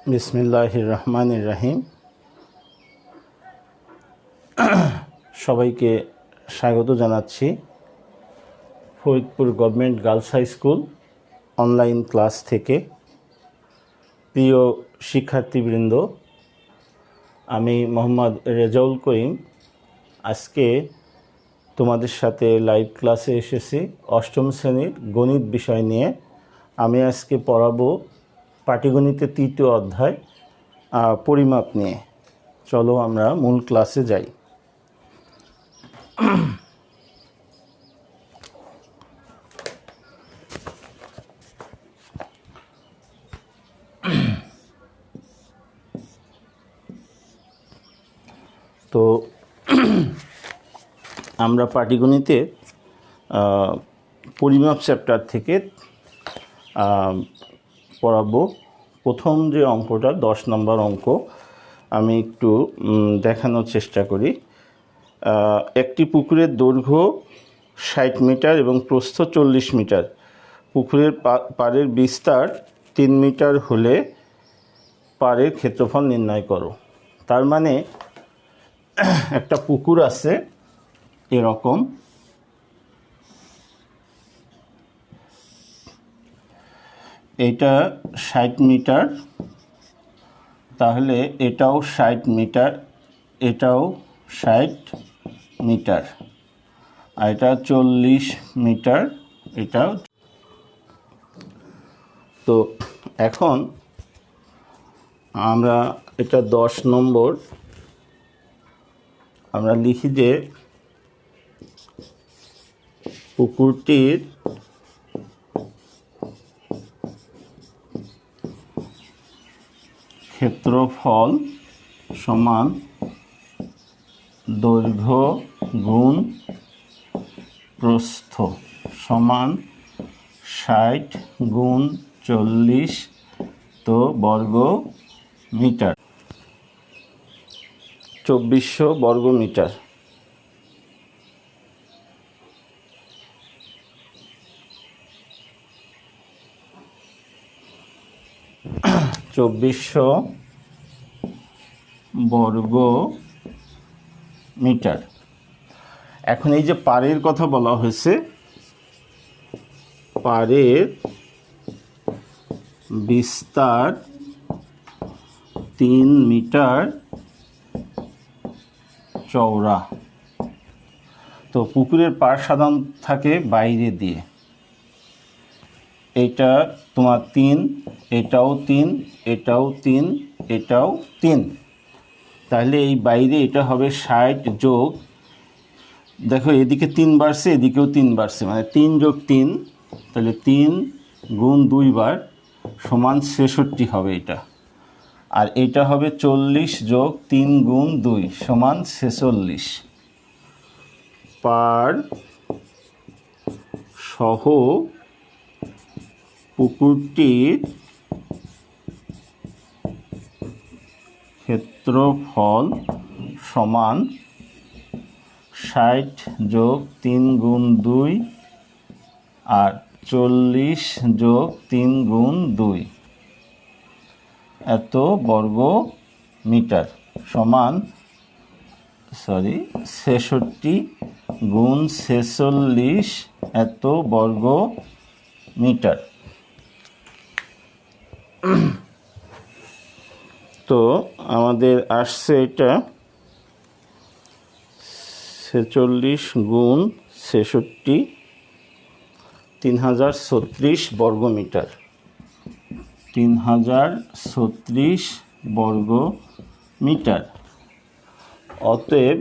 বিসমিল্লাহির রহমানির রহিম। সবাইকে স্বাগত জানাচ্ছি Faridpur government girls high school online class থেকে। প্রিয় শিক্ষার্থীবৃন্দ, আমি মোহাম্মদ রেজাউল করিম আজকে তোমাদের সাথে লাইভ ক্লাসে এসেছি অষ্টম শ্রেণীর গণিত বিষয় নিয়ে। আমি আজকে পড়াবো পাটিগণিতের তৃতীয় অধ্যায় পরিমাপ নিয়ে। চলো আমরা মূল ক্লাসে যাই। তো আমরা পাটিগণিতে পরিমাপ চ্যাপ্টার থেকে পড়াবো। প্রথম যে অঙ্কটা 10 নম্বর অঙ্ক, আমি একটু দেখানোর চেষ্টা করি। একটি পুকুরের দৈর্ঘ্য 60 মিটার এবং প্রস্থ 40 মিটার। পুকুরের পাড়ের বিস্তার 3 মিটার হলে পাড়ের ক্ষেত্রফল নির্ণয় করো। তার মানে একটা পুকুর আছে এরকম, এটা 60 মিটার, তাহলে এটাও 60 মিটার, এটাও 60 মিটার, আর এটা 40 মিটার, এটাও। তো এখন আমরা এটা 10 নম্বর আমরা লিখি যে পুকুরটির ক্ষেত্রফল সমান দৈর্ঘ্য গুণ প্রস্থ সমান 60 গুণ 40 তো বর্গ মিটার, 2400 বর্গ মিটার। বর্গ মিটার। এখন এই যে পাড়ের কথা বলা হয়েছে, পাড়ের বিস্তার 3 মিটার চওড়া। তো পুকুরের পাড় সাধারণ থাকে বাইরে দিয়ে, এটা তোমার 3, এটাও 3, এটাও 3, এটাও 3, তাহলে এই বাইরে এটা হবে 60 যোগ, দেখো এদিকে 3 বাড়ছে এদিকেও 3 বাড়ছে, মানে 3 যোগ 3, তাহলে 3 গুণ 2 বার সমান 66 হবে এটা। আর এটা হবে 40 যোগ 3 গুণ 2 সমান 46। পাড় সহ পুকুরটির ক্ষেত্রফল সমান 60 যোগ 3 গুণ 2 আর 40 যোগ 3 গুণ 2 এত বর্গ মিটার সমান 66 গুণ 46 এত বর্গ মিটার। তো আমাদের আসছে এটা 46 গুণ 66 3036 বর্গ মিটার, 3036 বর্গ মিটার। অতএব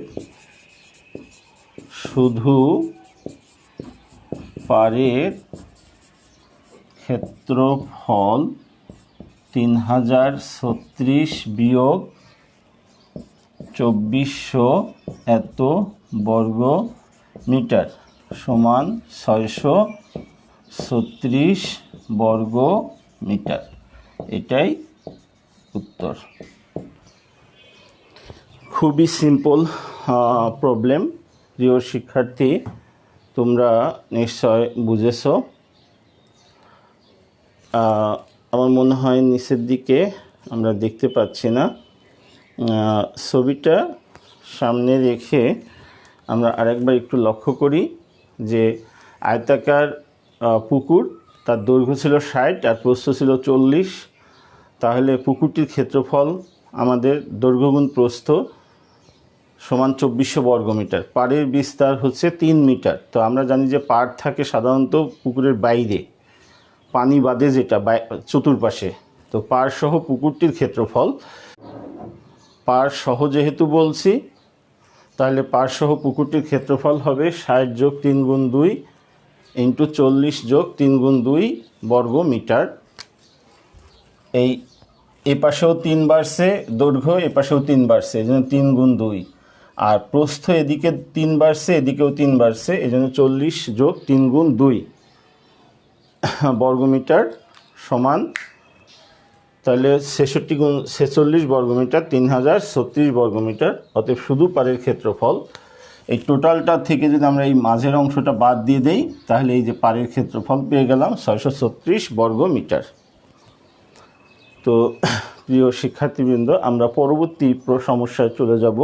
শুধু পাড়ের ক্ষেত্রফল 3036 বিয়োগ 2400 এত বর্গ মিটার সমান 636 বর্গ মিটার। এটাই উত্তর। খুবই সিম্পল প্রবলেম। প্রিয় শিক্ষার্থী, তোমরা নিশ্চয় বুঝেছো। আমার মনে হয় নিচের দিকে আমরা দেখতে পাচ্ছি না। ছবিটা সামনে রেখে আমরা আরেকবার একটু লক্ষ্য করি যে আয়তাকার পুকুর, তার দৈর্ঘ্য ছিল 60 আর প্রস্থ ছিল 40। তাহলে পুকুরটির ক্ষেত্রফল আমাদের দৈর্ঘ্য গুণ প্রস্থ সমান 2400 বর্গমিটার। পাড়ের বিস্তার হচ্ছে 3 মিটার। তো আমরা জানি যে পাড় থাকে সাধারণত পুকুরের বাইরে, পানি বাদে, যেটা চতুর্পাশে। তো পাড় সহ পুকুরটির ক্ষেত্রফল, পাড় সহ যেহেতু বলছি, তাহলে পাড় সহ পুকুরটির ক্ষেত্রফল হবে 60 যোগ 3 গুণ 2 ইন্টু 40 যোগ 3 গুণ 2 বর্গ মিটার। এ পাশেও 3 বাড়ছে দৈর্ঘ্য, এ পাশেও 3 বাড়ছে, এই জন্য 3 গুণ 2। আর প্রস্থ এদিকে 3 বাড়ছে, এদিকেও 3 বাড়ছে, এই জন্য 40 যোগ 3 গুণ 2 বর্গমিটার সমান, তাহলে 66 গুণ 46 বর্গমিটার, 3036 বর্গমিটার। অতএব শুধু পাড়ের ক্ষেত্রফল, এই টোটালটা থেকে যদি আমরা এই মাঝের অংশটা বাদ দিয়ে দেই, তাহলে এই যে পাড়ের ক্ষেত্রফল পেয়ে গেলাম 636 বর্গমিটার। তো প্রিয় শিক্ষার্থীবৃন্দ, আমরা পরবর্তী সমস্যায় চলে যাব।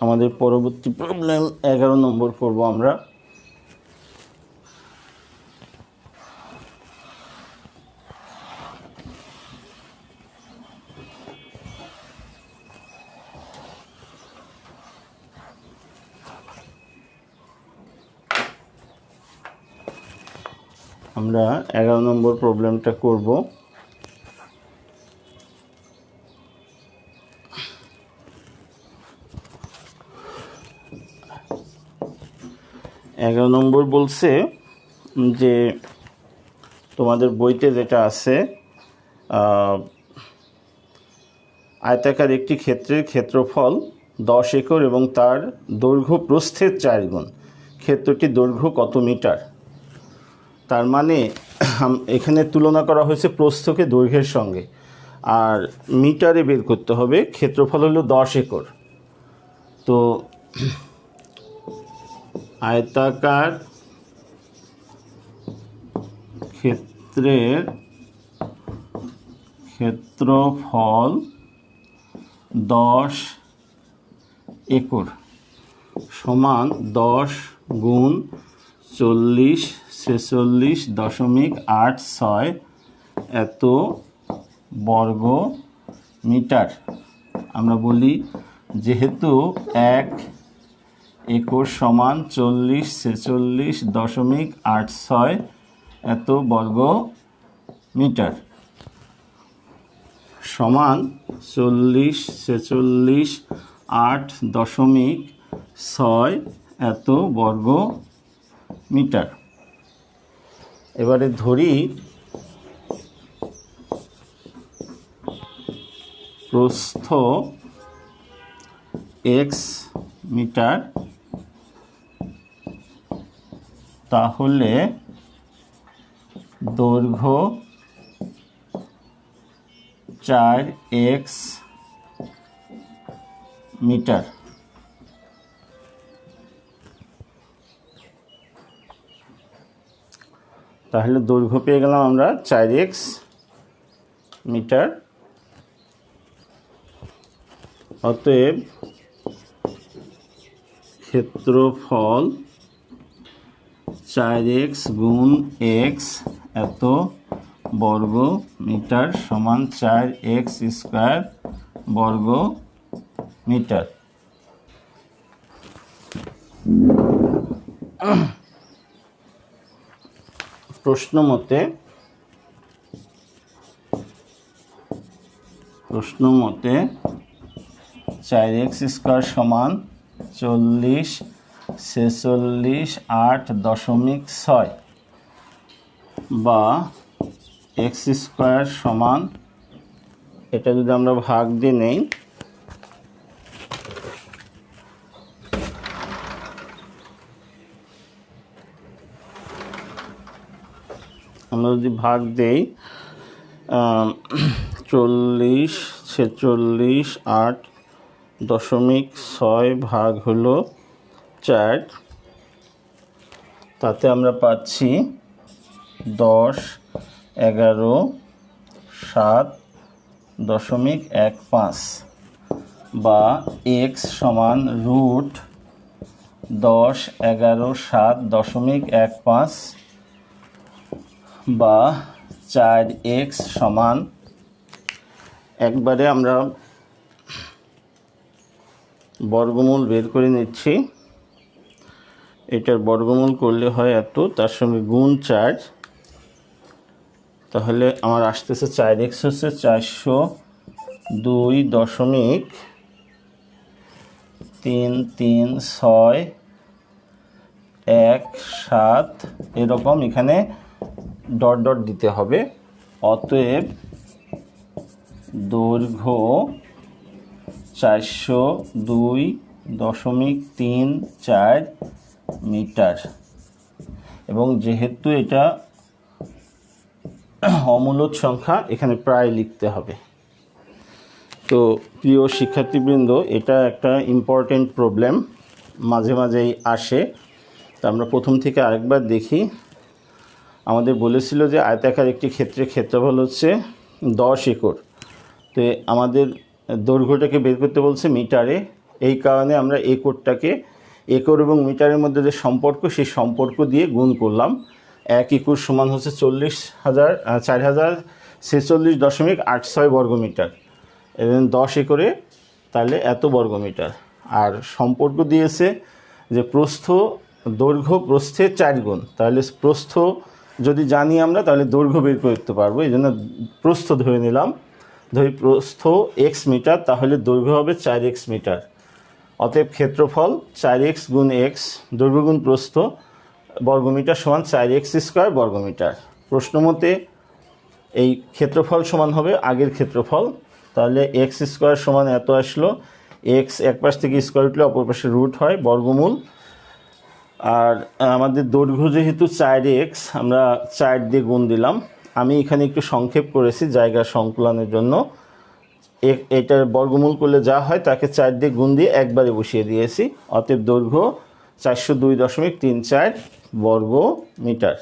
আমাদের পরবর্তী প্রবলেম 11 নম্বর করব আমরা। আমরা 11 নম্বর প্রবলেমটা করব। এগারো নম্বর বলছে যে তোমাদের বইতে যেটা আছে, আয়তাকার একটি ক্ষেত্রের ক্ষেত্রফল 10 একর এবং তার দৈর্ঘ্য প্রস্থের 4 গুণ। ক্ষেত্রটির দৈর্ঘ্য কত মিটার? তার মানে এখানে তুলনা করা হয়েছে প্রস্থকে দৈর্ঘ্যের সঙ্গে, আর মিটারে বের করতে হবে। ক্ষেত্রফল হলো 10 একর। তো আয়তাকার ক্ষেত্রের ক্ষেত্রফল 10 একর সমান 10 গুণ 40 46.86 এত বর্গ মিটার। আমরা বলি যেহেতু 1 একর সমান 40 46.86 এত বর্গ মিটার সমান 40 46.86 এত বর্গ মিটার। এবারে ধরি প্রস্থ x মিটার, তাহলে দৈর্ঘ্য 4x মিটার। তাহলে দৈর্ঘ্য পেয়ে গেলাম আমরা 4x মিটার। অতএব ক্ষেত্রফল 4x গুণ x এত বর্গ মিটার সমান 4x স্কয়ার বর্গ মিটার। প্রশ্ন মতে 4x স্কয়ার সমান 40 46.86 বা x স্কয়ার সমান, এটা যদি আমরা ভাগ দিয়ে নেই, আমরা যদি ভাগ দেই 40 46.86 ভাগ হলো 4, তাতে আমরা পাচ্ছি 10, 11, 7.15 বা x সমান রুট 10, 11, 7.15 বা 4x সমান, একবারে আমরা বর্গমূল বের করে নিচ্ছি। এটার বর্গমূল করলে হয় এত, তার সঙ্গে গুণ 4, তাহলে আমার আসতেছে 4x হচ্ছে 402.33617 এরকম এখানে ডট ডট দিতে হবে। অতএব দৈর্ঘ্য 402.34 মিটার, এবং যেহেতু এটা অমূলদ সংখ্যা এখানে প্রায় লিখতে হবে। তো প্রিয় শিক্ষার্থীবৃন্দ, এটা একটা ইম্পর্টেন্ট প্রবলেম, মাঝে মাঝেই আসে। তো আমরা প্রথম থেকে আরেকবার দেখি। আমাদের বলেছিল যে আয়তাকার একটি ক্ষেত্রের ক্ষেত্রফল হচ্ছে 10 একর। তো আমাদের দৈর্ঘ্যটাকে বের করতে বলছে মিটারে, এই কারণে আমরা একরটাকে, একর এবং মিটারের মধ্যে যে সম্পর্ক, সেই সম্পর্ক দিয়ে গুণ করলাম। 1 একর সমান হচ্ছে 4046.86 বর্গমিটার, এবং 10 একরে তাহলে এত বর্গমিটার। আর সম্পর্ক দিয়েছে যে প্রস্থ দৈর্ঘ্য প্রস্থের 4 গুণ, তাহলে প্রস্থ যদি জানি আমরা তাহলে দৈর্ঘ্য বের করতে পারবো। এই জন্য প্রস্থ ধরে নিলাম, ধরি প্রস্থ x মিটার, তাহলে দৈর্ঘ্য হবে 4x মিটার। অতএব ক্ষেত্রফল 4x গুণ x, দৈর্ঘ্য গুণ প্রস্থ বর্গমিটার সমান 4x² বর্গমিটার। প্রশ্ন মতে এই ক্ষেত্রফল সমান হবে আগের ক্ষেত্রফল, তাহলে x² সমান এত আসলো। x এক পাশ থেকে স্কোয়ার উঠলে অপর পাশে রুট হয়, বর্গমূল। আর আমাদের দৈর্ঘ্য যেহেতু 4x, আমরা 4 দিয়ে গুণ দিলাম। আমি এখানে একটু সংক্ষেপ করেছি জায়গা সংকুলনের জন্য। এটার বর্গমূল করলে যা হয় তাকে 4 দিয়ে গুণ দিয়ে একবারে বসিয়ে দিয়েছি। অতএব দৈর্ঘ্য 402.34 বর্গ মিটার।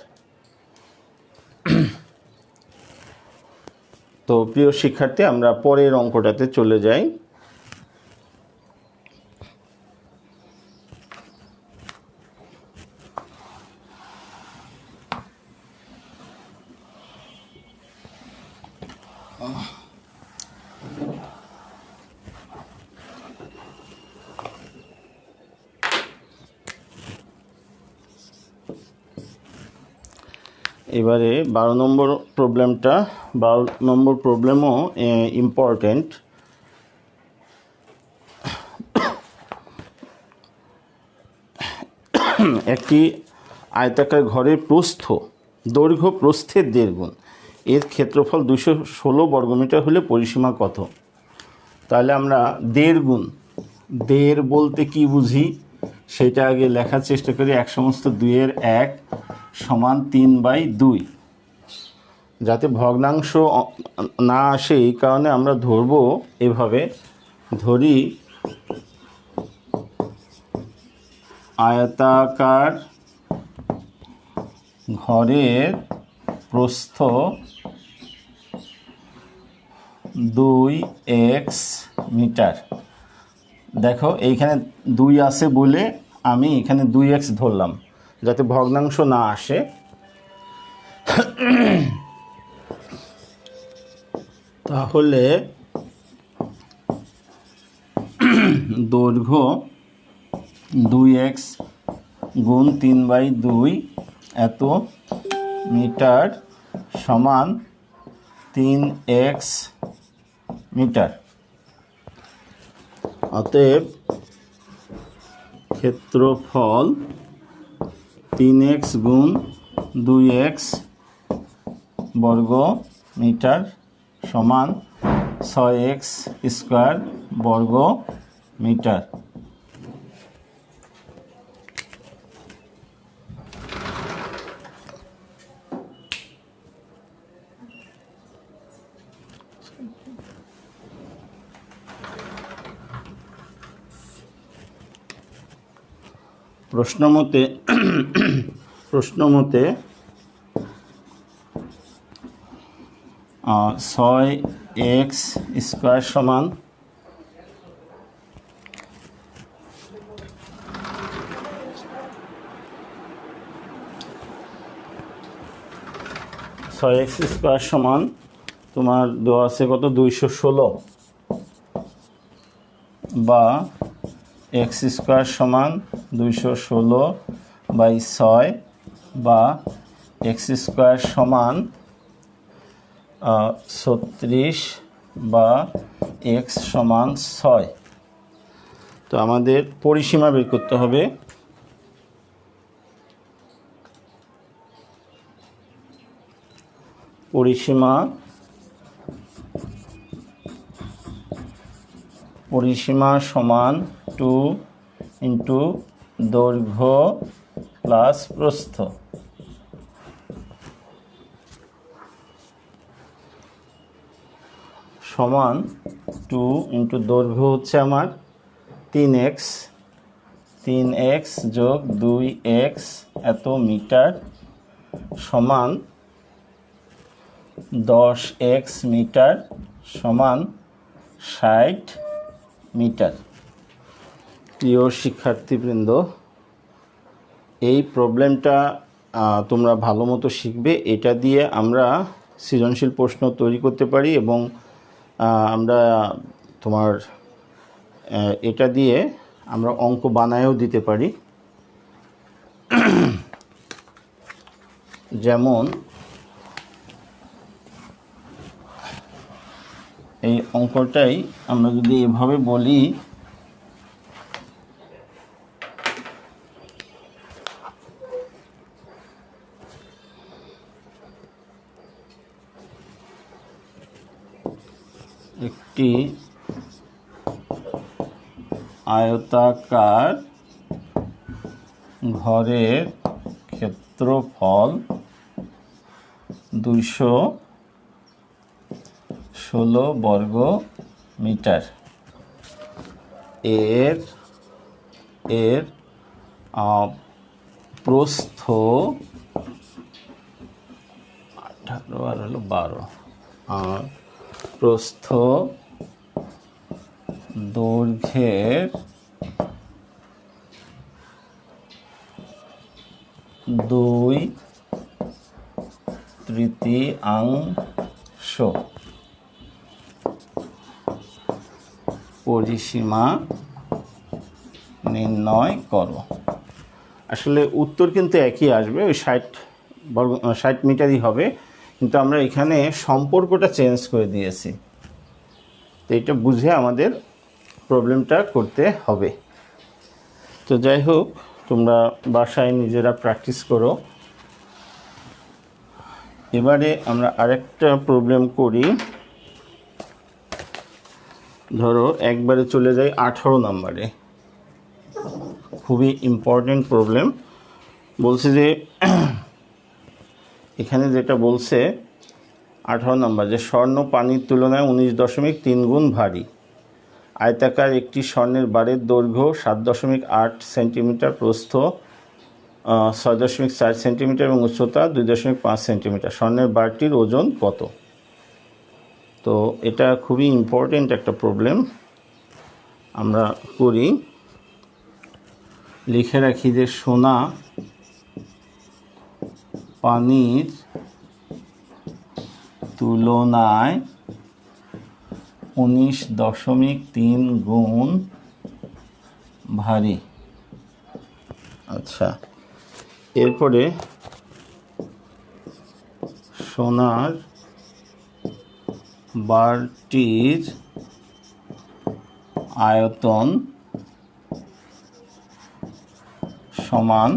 তো প্রিয় শিক্ষার্থী, আমরা পরের অঙ্কটাতে চলে যাই। এবারে 12 নম্বর প্রবলেমটা, 12 নম্বর প্রবলেমও ইম্পর্টেন্ট। একটি আয়তাকার ঘরের প্রস্থ দৈর্ঘ্য প্রস্থের 1.5 গুণ, এর ক্ষেত্রফল 216 বর্গমিটার হলে পরিসীমা কত? তাহলে আমরা 1.5 গুণ, 1.5 বলতে কি বুঝি সেটা আগে লেখার চেষ্টা করি। 1 সমস্ত 2-এর 1 সমান 3/2, যাতে ভগ্নাংশ না আসে এই কারণে আমরা ধরব এভাবে। ধরি আয়তাকার ঘরের প্রস্থ 2x মিটার। দেখো এইখানে 2 আছে বলে আমি এখানে 2x ধরলাম, যাতে ভগ্নাংশ না আসে। তাহলে দৈর্ঘ্য 2x গুণ 3/2 এত মিটার সমান 3x মিটার। অতএব ক্ষেত্রফল 3x গুণ 2x বর্গ মিটার সমান 6x² বর্গ মিটার। প্রশ্ন মতে প্রশ্ন মতে 6x² সমান 6x² সমান তোমার দেওয়া আছে কত 216 বা x² সমান 216/6 বা x² সমান 36 বা x সমান 6। তো আমাদের পরিসীমা বের করতে হবে। পরিসীমা সমান 2 ইন্টু দৈর্ঘ্য প্লাস প্রস্থ। সমান 2 ইন্টু দৈর্ঘ্য হচ্ছে আমার 3x যোগ 2x এত মিটার সমান 10x মিটার সমান 60 মিটার। প্রিয় শিক্ষার্থীবৃন্দ, এই প্রবলেমটা তোমরা ভালো মতো শিখবে। এটা দিয়ে আমরা সৃজনশীল প্রশ্ন তৈরি করতে পারি এবং আমরা তোমার এটা দিয়ে আমরা অঙ্ক বানায়ও দিতে পারি। যেমন এই অঙ্কটাই আমরা যদি এভাবে বলি, একটি আয়তাকার ঘরের ক্ষেত্রফল 216 বর্গ মিটার। এর প্রস্থ 18 আর হলো 12 আর প্রস্থ দৈর্ঘ্যের 2/3 পরিসীমা নির্ণয় করো। আসলে উত্তর কিন্তু একই আসবে, ওই 60 মিটারই হবে, কিন্তু আমরা এখানে সম্পর্কটা চেঞ্জ করে দিয়েছি। তো এটা বুঝে আমাদের প্রবলেমটা করতে হবে। তো যাই হোক, তোমরা বাসায় নিজেরা প্র্যাকটিস করো। এবারে আমরা আরেকটা প্রবলেম করি। ধরো একবারে চলে যাই 18 নম্বরে। খুবই ইম্পর্টেন্ট প্রবলেম। বলছে যে এখানে যেটা বলছে 18 নম্বর, যে স্বর্ণ পানির তুলনায় 19.3 গুণ ভারী। আয়তাকার একটি স্বর্ণের বারের দৈর্ঘ্য 7.8 সেন্টিমিটার, প্রস্থ 6.4 সেন্টিমিটার এবং উচ্চতা 2.5 সেন্টিমিটার। স্বর্ণের বারটির ওজন কত? তো এটা খুবই ইম্পর্টেন্ট একটা প্রবলেম। আমরা করি, লিখে রাখি যে সোনা পানির তুলনায় 19.3 গুণ ভারী। আচ্ছা, এরপরে সোনার বারটির আয়তন সমান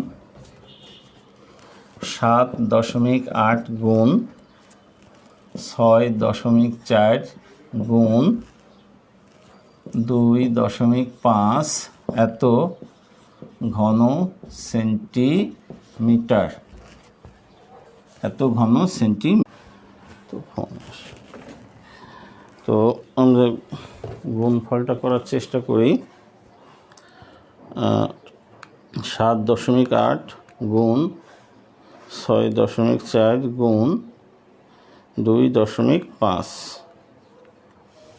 7.8 গুণ 6.4 গুণ 2.5 এত ঘন সেন্টিমিটার। তো আমরা গুণফলটা করার চেষ্টা করি। 7.8 গুণ 6.4 গুণ 2.5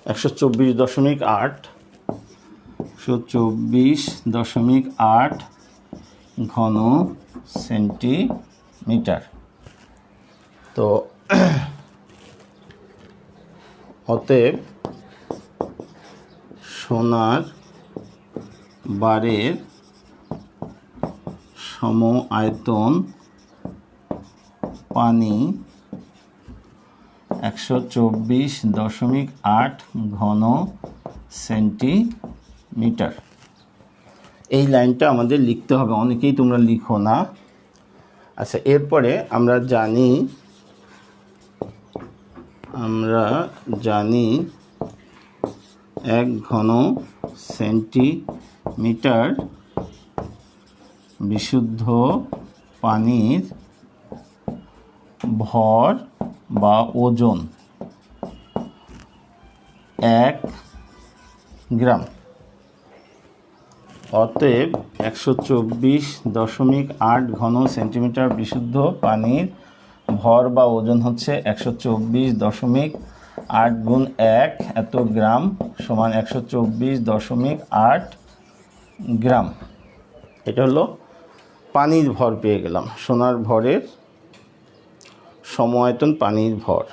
124.8 124.8 ঘন সেন্টিমিটার। তো অতএব সোনার বারের সম আয়তন পানি 124.8 ঘন সেন্টিমিটার। এই লাইনটা আমাদের লিখতে হবে, অনেকেই তোমরা লিখো না। আচ্ছা, এরপরে আমরা জানি 1 ঘন সেন্টিমিটার বিশুদ্ধ পানির ভর বা ওজন 1 গ্রাম। অতএব 124.8 ঘন সেন্টিমিটার বিশুদ্ধ পানির ভর বা ওজন হচ্ছে 124.8 গুণ 1 এত গ্রাম সমান 124.8 গ্রাম। এটা হলো পানির ভর পেয়ে গেলাম, সোনার ভরের সম আয়তন পানির ভর।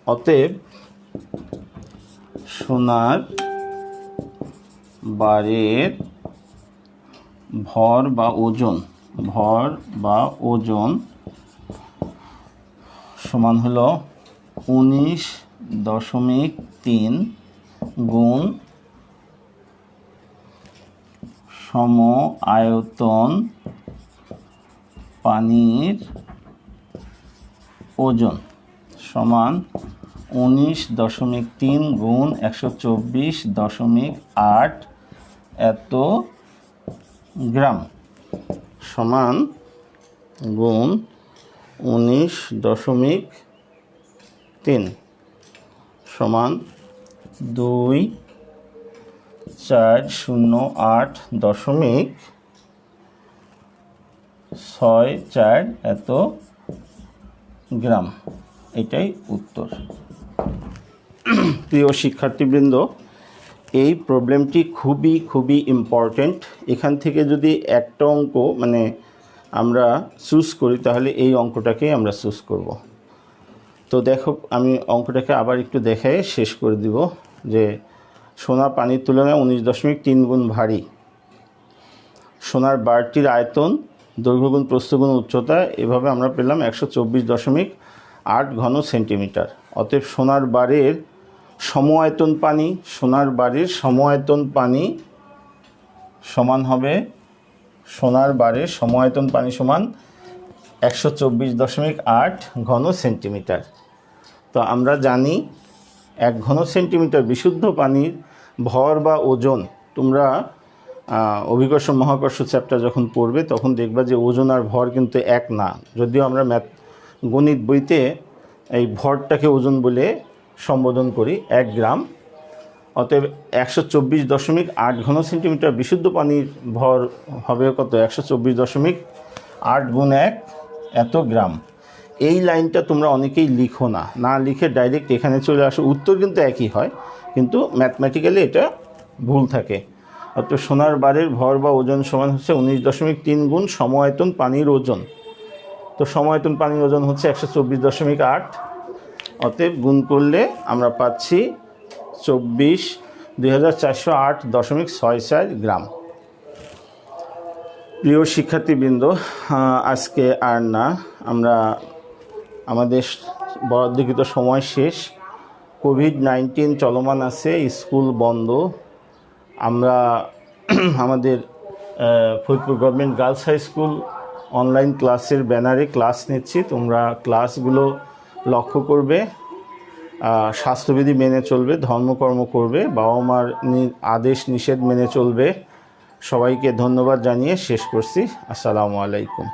অতএব সোনার বারের ভর বা ওজন সমান হলো 19.3 গুণ সম আয়তন পানির ওজন সমান 19.3 গুণ 124.8 এত গ্রাম সমান গুণ 19.3 সমান 2408.64 এত গ্রাম। এটাই উত্তর। প্রিয় শিক্ষার্থীবৃন্দ, এই প্রবলেমটি খুবই ইম্পর্ট্যান্ট। এখান থেকে যদি একটা অঙ্ক আমরা চুজ করি তাহলে এই অঙ্কটাকেই আমরা চুজ করব। তো দেখো, আমি অঙ্কটাকে আবার একটু দেখাই শেষ করে দিব যে সোনা পানির তুলনায় 19.3 গুণ ভারী। সোনার বারটির আয়তন দৈর্ঘ্য গুণ প্রস্থ গুণ উচ্চতা, এভাবে আমরা পেলাম 124.8 ঘন সেন্টিমিটার। অতএব সোনার বারের সম আয়তন পানি সমান হবে সোনার বারের সম আয়তন পানি সমান 124.8 ঘন সেন্টিমিটার। তো আমরা জানি 1 ঘন সেন্টিমিটার বিশুদ্ধ পানির ভর বা ওজন, তোমরা অভিকর্ষ মহাকর্ষ চ্যাপ্টার যখন পড়বে তখন দেখবা যে ওজন আর ভর কিন্তু এক না। যদিও আমরা গণিত বইতে এই ভরটাকে ওজন বলে সম্বোধন করি 1 গ্রাম। অতএব 124.8 ঘন সেন্টিমিটার বিশুদ্ধ পানির ভর হবে কত? 124.8 গুণ 1 এত গ্রাম। এই লাইনটা তোমরা অনেকেই লিখো না লিখে ডাইরেক্ট এখানে চলে আসো। উত্তর কিন্তু একই হয়, কিন্তু ম্যাথমেটিক্যালি এটা ভুল থাকে। অর্থাৎ সোনার বারের ভর বা ওজন সমান হচ্ছে 19.3 গুণ সম আয়তন পানির ওজন। তো সম আয়তন পানির ওজন হচ্ছে 124.8। অতএব গুণ করলে আমরা পাচ্ছি 24,408.64 গ্রাম। প্রিয় শিক্ষার্থীবৃন্দ, আজকে আর না, আমাদের বরাদ্দকৃত সময় শেষ। কোভিড-19 চলমান আছে, স্কুল বন্ধ। আমরা আমাদের Faridpur government girls high school online ক্লাসের ব্যানারে ক্লাস নিচ্ছি। তোমরা ক্লাসগুলো লক্ষ্য করবে, স্বাস্থ্যবিধি মেনে চলবে, ধর্মকর্ম করবে, বাবা মার আদেশ নিষেধ মেনে চলবে। সবাইকে ধন্যবাদ জানিয়ে শেষ করছি। আসসালামু আলাইকুম।